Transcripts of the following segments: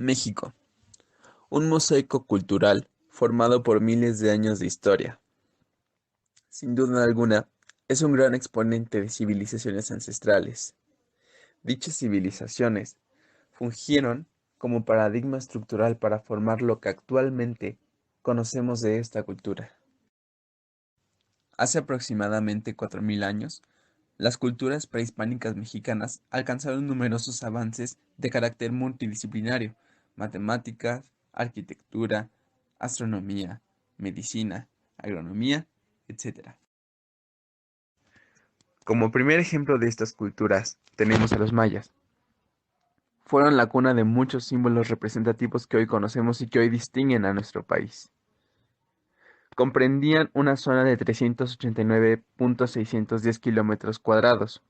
México, un mosaico cultural formado por miles de años de historia. Sin duda alguna, es un gran exponente de civilizaciones ancestrales. Dichas civilizaciones fungieron como paradigma estructural para formar lo que actualmente conocemos de esta cultura. Hace aproximadamente 4.000 años, las culturas prehispánicas mexicanas alcanzaron numerosos avances de carácter multidisciplinario: matemáticas, arquitectura, astronomía, medicina, agronomía, etc. Como primer ejemplo de estas culturas, tenemos a los mayas. Fueron la cuna de muchos símbolos representativos que hoy conocemos y que hoy distinguen a nuestro país. Comprendían una zona de 389.610 kilómetros cuadrados,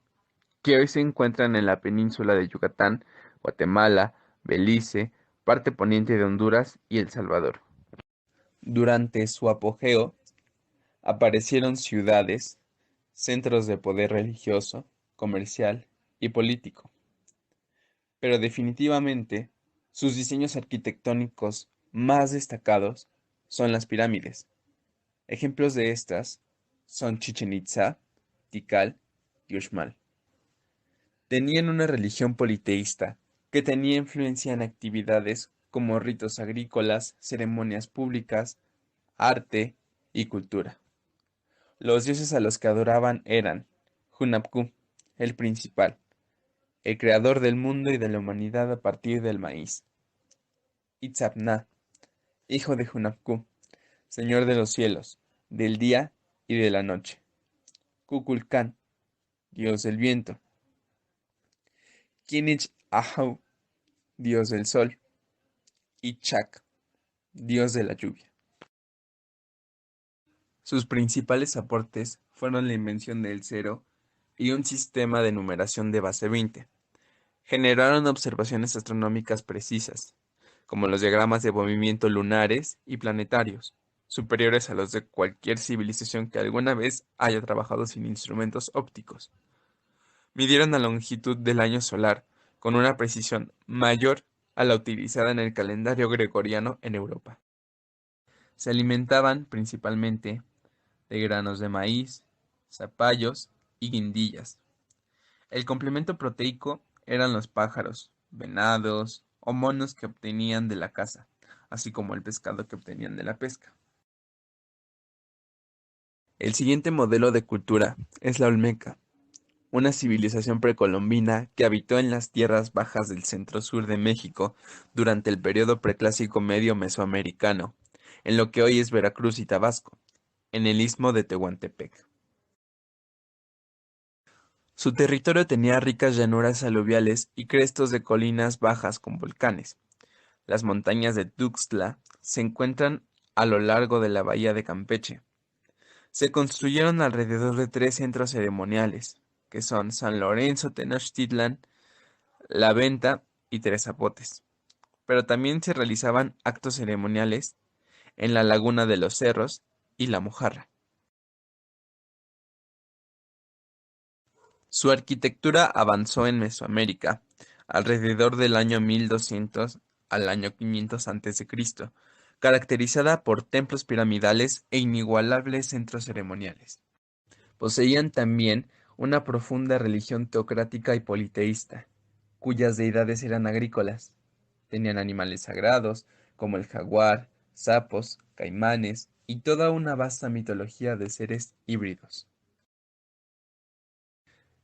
que hoy se encuentran en la península de Yucatán, Guatemala, Belice, parte poniente de Honduras y El Salvador. Durante su apogeo, aparecieron ciudades, centros de poder religioso, comercial y político. Pero definitivamente, sus diseños arquitectónicos más destacados son las pirámides. Ejemplos de estas son Chichen Itza, Tikal y Uxmal. Tenían una religión politeísta que tenía influencia en actividades como ritos agrícolas, ceremonias públicas, arte y cultura. Los dioses a los que adoraban eran Hunapku, el principal, el creador del mundo y de la humanidad a partir del maíz; Itzapna, hijo de Hunapku, señor de los cielos, del día y de la noche; Kukulcán, dios del viento; Kinich Ahau, dios del sol; y Chak, dios de la lluvia. Sus principales aportes fueron la invención del cero y un sistema de numeración de base 20. Generaron observaciones astronómicas precisas, como los diagramas de movimiento lunares y planetarios, superiores a los de cualquier civilización que alguna vez haya trabajado sin instrumentos ópticos. Midieron la longitud del año solar con una precisión mayor a la utilizada en el calendario gregoriano en Europa. Se alimentaban principalmente de granos de maíz, zapallos y guindillas. El complemento proteico eran los pájaros, venados o monos que obtenían de la caza, así como el pescado que obtenían de la pesca. El siguiente modelo de cultura es la olmeca, una civilización precolombina que habitó en las tierras bajas del centro-sur de México durante el periodo preclásico medio mesoamericano, en lo que hoy es Veracruz y Tabasco, en el istmo de Tehuantepec. Su territorio tenía ricas llanuras aluviales y crestos de colinas bajas con volcanes. Las montañas de Tuxtla se encuentran a lo largo de la bahía de Campeche. Se construyeron alrededor de 3 centros ceremoniales, que son San Lorenzo, Tenochtitlan, La Venta y Tres Zapotes. Pero también se realizaban actos ceremoniales en la Laguna de los Cerros y La Mojarra. Su arquitectura avanzó en Mesoamérica alrededor del año 1200 al año 500 a.C., caracterizada por templos piramidales e inigualables centros ceremoniales. Poseían también una profunda religión teocrática y politeísta, cuyas deidades eran agrícolas. Tenían animales sagrados, como el jaguar, sapos, caimanes y toda una vasta mitología de seres híbridos.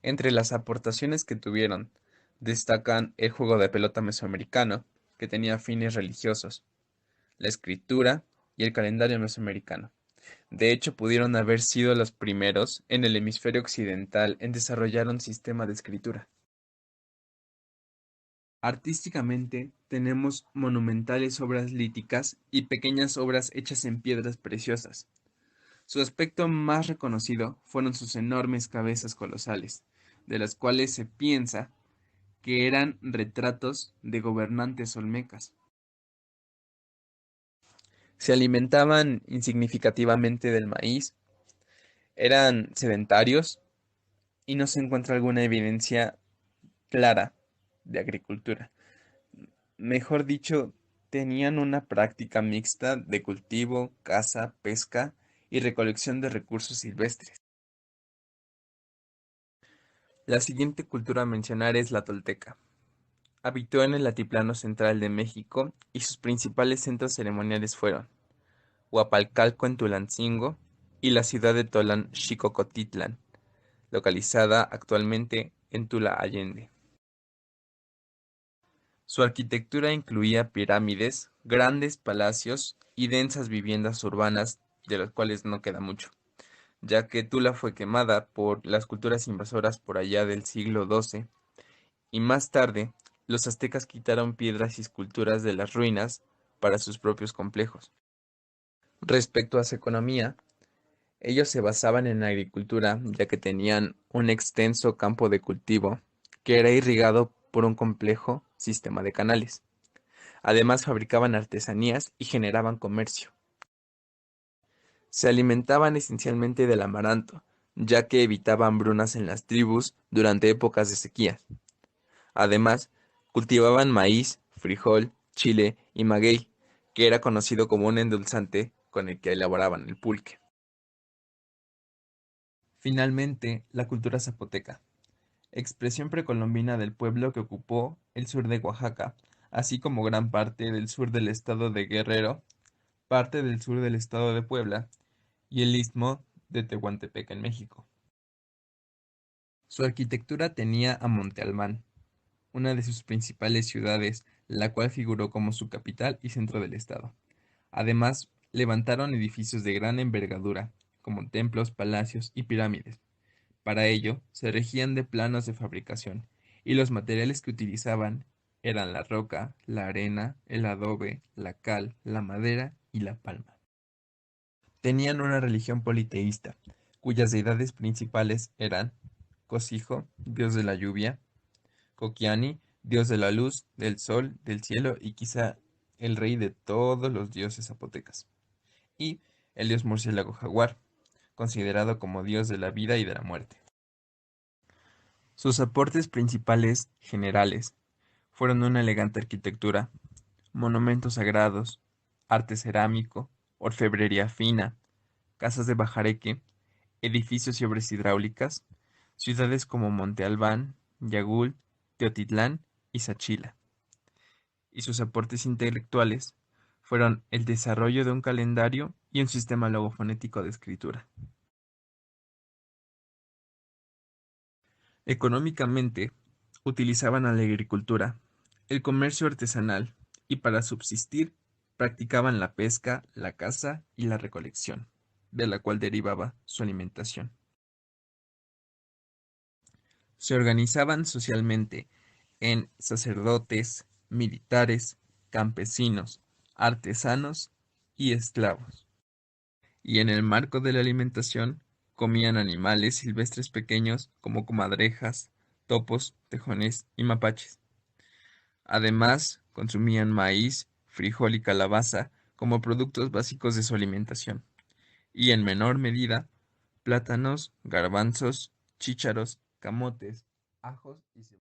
Entre las aportaciones que tuvieron, destacan el juego de pelota mesoamericano, que tenía fines religiosos, la escritura y el calendario mesoamericano. De hecho, pudieron haber sido los primeros en el hemisferio occidental en desarrollar un sistema de escritura. Artísticamente, tenemos monumentales obras líticas y pequeñas obras hechas en piedras preciosas. Su aspecto más reconocido fueron sus enormes cabezas colosales, de las cuales se piensa que eran retratos de gobernantes olmecas. Se alimentaban insignificativamente del maíz, eran sedentarios y no se encuentra alguna evidencia clara de agricultura. Mejor dicho, tenían una práctica mixta de cultivo, caza, pesca y recolección de recursos silvestres. La siguiente cultura a mencionar es la tolteca. Habitó en el altiplano central de México y sus principales centros ceremoniales fueron Huapalcalco en Tulancingo y la ciudad de Tolan Xicocotitlán, localizada actualmente en Tula Allende. Su arquitectura incluía pirámides, grandes palacios y densas viviendas urbanas, de las cuales no queda mucho, ya que Tula fue quemada por las culturas invasoras por allá del siglo XII, y más tarde los aztecas quitaron piedras y esculturas de las ruinas para sus propios complejos. Respecto a su economía, ellos se basaban en la agricultura, ya que tenían un extenso campo de cultivo que era irrigado por un complejo sistema de canales. Además, fabricaban artesanías y generaban comercio. Se alimentaban esencialmente del amaranto, ya que evitaba hambrunas en las tribus durante épocas de sequía. Además, cultivaban maíz, frijol, chile y maguey, que era conocido como un endulzante con el que elaboraban el pulque. Finalmente, la cultura zapoteca, expresión precolombina del pueblo que ocupó el sur de Oaxaca, así como gran parte del sur del estado de Guerrero, parte del sur del estado de Puebla y el istmo de Tehuantepec en México. Su arquitectura tenía a Monte Albán, una de sus principales ciudades, la cual figuró como su capital y centro del estado. Además, levantaron edificios de gran envergadura, como templos, palacios y pirámides. Para ello, se regían de planos de fabricación, y los materiales que utilizaban eran la roca, la arena, el adobe, la cal, la madera y la palma. Tenían una religión politeísta, cuyas deidades principales eran Cosijo, dios de la lluvia; Coquiani, dios de la luz, del sol, del cielo y quizá el rey de todos los dioses zapotecas; y el dios murciélago jaguar, considerado como dios de la vida y de la muerte. Sus aportes principales generales fueron una elegante arquitectura, monumentos sagrados, arte cerámico, orfebrería fina, casas de bajareque, edificios y obras hidráulicas, ciudades como Monte Albán, Yagul, Teotitlán y Sachila. Y sus aportes intelectuales fueron el desarrollo de un calendario y un sistema logofonético de escritura. Económicamente, utilizaban a la agricultura, el comercio artesanal y para subsistir practicaban la pesca, la caza y la recolección, de la cual derivaba su alimentación. Se organizaban socialmente en sacerdotes, militares, campesinos, artesanos y esclavos. Y en el marco de la alimentación comían animales silvestres pequeños como comadrejas, topos, tejones y mapaches. Además, consumían maíz, frijol y calabaza como productos básicos de su alimentación, y en menor medida, plátanos, garbanzos, chícharos, camotes, ajos y cebollas.